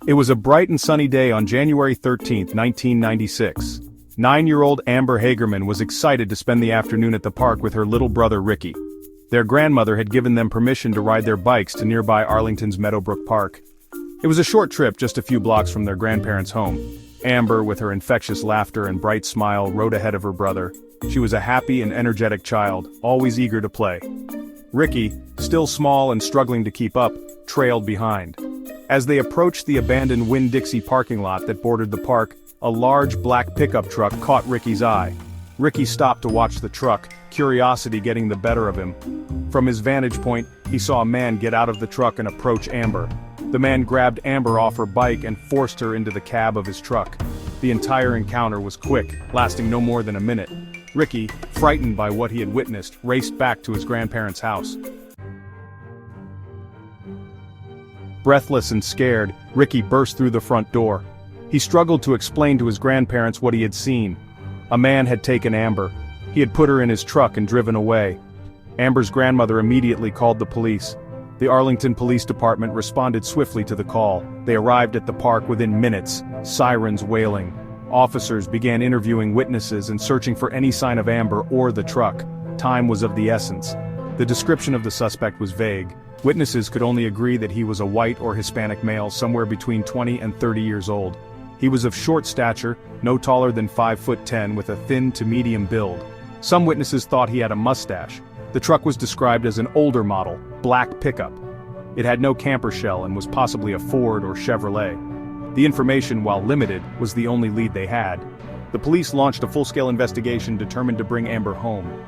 It was a bright and sunny day on January 13, 1996. 9-year-old Amber Hagerman was excited to spend the afternoon at the park with her little brother Ricky. Their grandmother had given them permission to ride their bikes to nearby Arlington's Meadowbrook Park. It was a short trip, just a few blocks from their grandparents' home. Amber, with her infectious laughter and bright smile, rode ahead of her brother. She was a happy and energetic child, always eager to play. Ricky, still small and struggling to keep up, trailed behind. As they approached the abandoned Winn-Dixie parking lot that bordered the park, a large black pickup truck caught Ricky's eye. Ricky stopped to watch the truck, curiosity getting the better of him. From his vantage point, he saw a man get out of the truck and approach Amber. The man grabbed Amber off her bike and forced her into the cab of his truck. The entire encounter was quick, lasting no more than a minute. Ricky, frightened by what he had witnessed, raced back to his grandparents' house. Breathless and scared, Ricky burst through the front door. He struggled to explain to his grandparents what he had seen. A man had taken Amber. He had put her in his truck and driven away. Amber's grandmother immediately called the police. The Arlington Police Department responded swiftly to the call. They arrived at the park within minutes, sirens wailing. Officers began interviewing witnesses and searching for any sign of Amber or the truck. Time was of the essence. The description of the suspect was vague. Witnesses could only agree that he was a white or Hispanic male somewhere between 20 and 30 years old. He was of short stature, no taller than 5'10", with a thin to medium build. Some witnesses thought he had a mustache. The truck was described as an older model, black pickup. It had no camper shell and was possibly a Ford or Chevrolet. The information, while limited, was the only lead they had. The police launched a full-scale investigation determined to bring Amber home.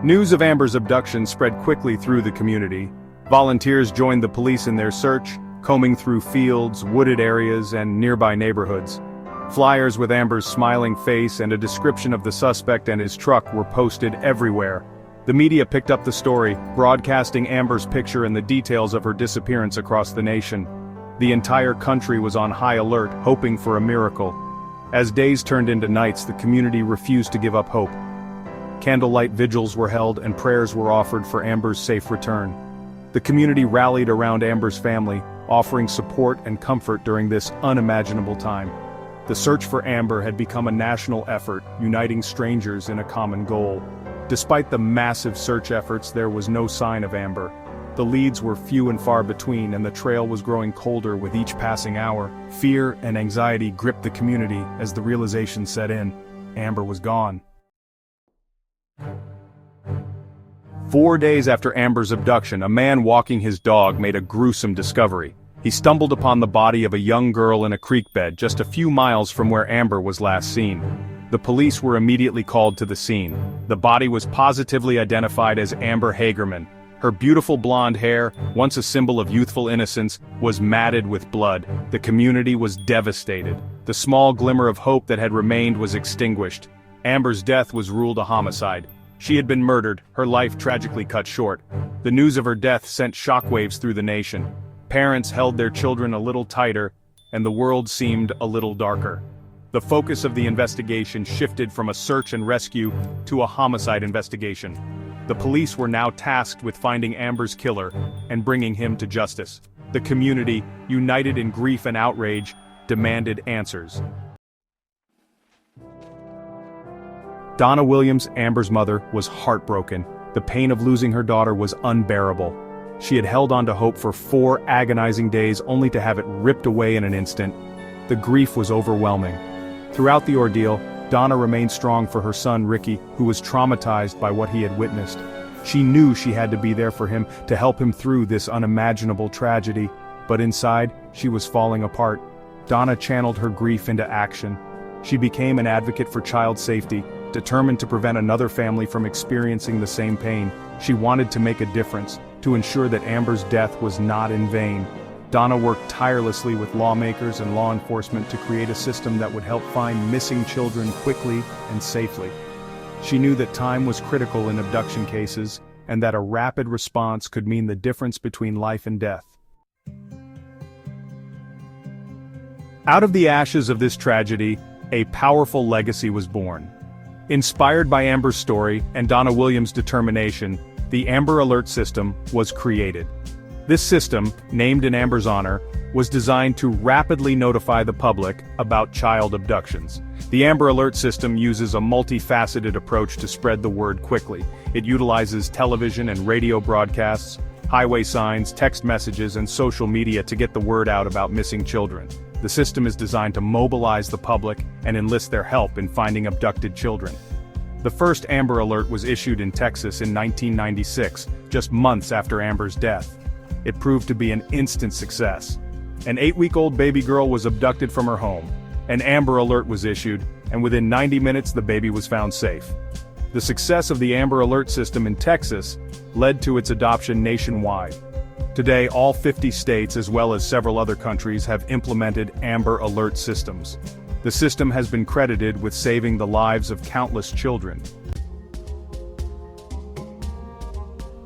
News of Amber's abduction spread quickly through the community. Volunteers joined the police in their search, combing through fields, wooded areas, and nearby neighborhoods. Flyers with Amber's smiling face and a description of the suspect and his truck were posted everywhere. The media picked up the story, broadcasting Amber's picture and the details of her disappearance across the nation. The entire country was on high alert, hoping for a miracle. As days turned into nights, the community refused to give up hope. Candlelight vigils were held and prayers were offered for Amber's safe return. The community rallied around Amber's family, offering support and comfort during this unimaginable time. The search for Amber had become a national effort, uniting strangers in a common goal. Despite the massive search efforts, there was no sign of Amber. The leads were few and far between, and the trail was growing colder with each passing hour. Fear and anxiety gripped the community as the realization set in: Amber was gone. 4 days after Amber's abduction, a man walking his dog made a gruesome discovery. He stumbled upon the body of a young girl in a creek bed just a few miles from where Amber was last seen. The police were immediately called to the scene. The body was positively identified as Amber Hagerman. Her beautiful blonde hair, once a symbol of youthful innocence, was matted with blood. The community was devastated. The small glimmer of hope that had remained was extinguished. Amber's death was ruled a homicide. She had been murdered, her life tragically cut short. The news of her death sent shockwaves through the nation. Parents held their children a little tighter, and the world seemed a little darker. The focus of the investigation shifted from a search and rescue to a homicide investigation. The police were now tasked with finding Amber's killer and bringing him to justice. The community, united in grief and outrage, demanded answers. Donna Williams, Amber's mother, was heartbroken. The pain of losing her daughter was unbearable. She had held on to hope for 4 agonizing days only to have it ripped away in an instant. The grief was overwhelming. Throughout the ordeal, Donna remained strong for her son Ricky, who was traumatized by what he had witnessed. She knew she had to be there for him to help him through this unimaginable tragedy, but inside, she was falling apart. Donna channeled her grief into action. She became an advocate for child safety, determined to prevent another family from experiencing the same pain. She wanted to make a difference, to ensure that Amber's death was not in vain. Donna worked tirelessly with lawmakers and law enforcement to create a system that would help find missing children quickly and safely. She knew that time was critical in abduction cases, and that a rapid response could mean the difference between life and death. Out of the ashes of this tragedy, a powerful legacy was born. Inspired by Amber's story and Donna Williams' determination, the Amber Alert System was created. This system, named in Amber's honor, was designed to rapidly notify the public about child abductions. The Amber Alert system uses a multifaceted approach to spread the word quickly. It utilizes television and radio broadcasts, highway signs, text messages, and social media to get the word out about missing children. The system is designed to mobilize the public and enlist their help in finding abducted children. The first Amber Alert was issued in Texas in 1996, just months after Amber's death. It proved to be an instant success. An 8-week-old baby girl was abducted from her home. An Amber Alert was issued, and within 90 minutes the baby was found safe. The success of the Amber Alert system in Texas led to its adoption nationwide. Today, all 50 states as well as several other countries have implemented Amber Alert systems. The system has been credited with saving the lives of countless children.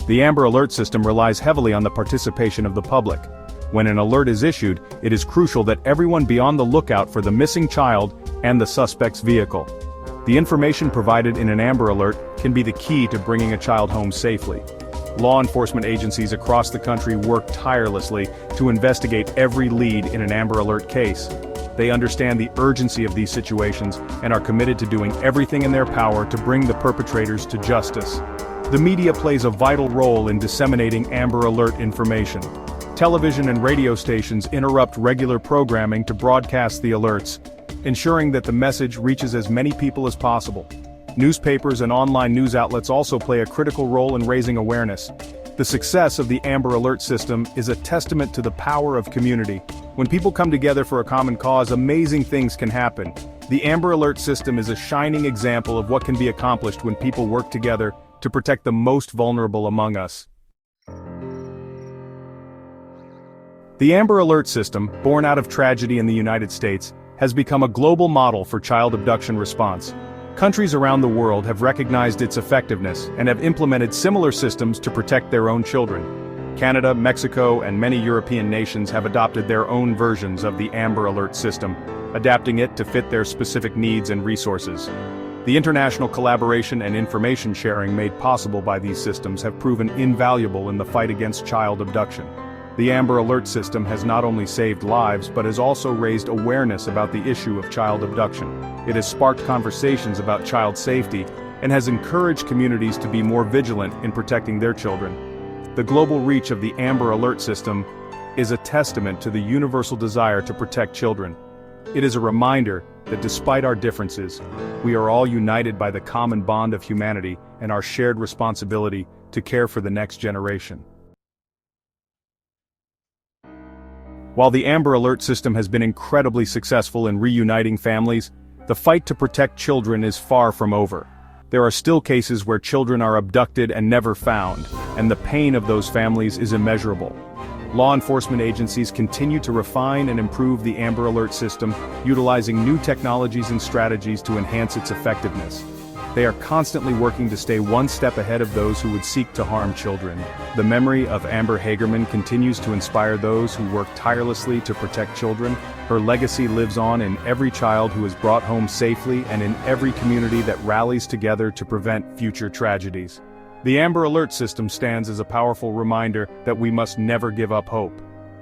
The Amber Alert system relies heavily on the participation of the public. When an alert is issued, it is crucial that everyone be on the lookout for the missing child and the suspect's vehicle. The information provided in an Amber Alert can be the key to bringing a child home safely. Law enforcement agencies across the country work tirelessly to investigate every lead in an Amber Alert case. They understand the urgency of these situations and are committed to doing everything in their power to bring the perpetrators to justice. The media plays a vital role in disseminating Amber Alert information. Television and radio stations interrupt regular programming to broadcast the alerts, ensuring that the message reaches as many people as possible. Newspapers and online news outlets also play a critical role in raising awareness. The success of the Amber Alert system is a testament to the power of community. When people come together for a common cause, amazing things can happen. The Amber Alert system is a shining example of what can be accomplished when people work together to protect the most vulnerable among us. The Amber Alert system, born out of tragedy in the United States, has become a global model for child abduction response. Countries around the world have recognized its effectiveness and have implemented similar systems to protect their own children. Canada, Mexico, and many European nations have adopted their own versions of the Amber Alert system, adapting it to fit their specific needs and resources. The international collaboration and information sharing made possible by these systems have proven invaluable in the fight against child abduction. The Amber Alert system has not only saved lives but has also raised awareness about the issue of child abduction. It has sparked conversations about child safety and has encouraged communities to be more vigilant in protecting their children. The global reach of the Amber Alert system is a testament to the universal desire to protect children. It is a reminder that despite our differences, we are all united by the common bond of humanity and our shared responsibility to care for the next generation. While the Amber Alert system has been incredibly successful in reuniting families, the fight to protect children is far from over. There are still cases where children are abducted and never found, and the pain of those families is immeasurable. Law enforcement agencies continue to refine and improve the Amber Alert system, utilizing new technologies and strategies to enhance its effectiveness. They are constantly working to stay one step ahead of those who would seek to harm children. The memory of Amber Hagerman continues to inspire those who work tirelessly to protect children. Her legacy lives on in every child who is brought home safely and in every community that rallies together to prevent future tragedies. The Amber Alert system stands as a powerful reminder that we must never give up hope.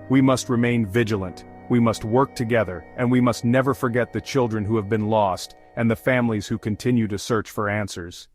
We must remain vigilant, we must work together, and we must never forget the children who have been lost, and the families who continue to search for answers.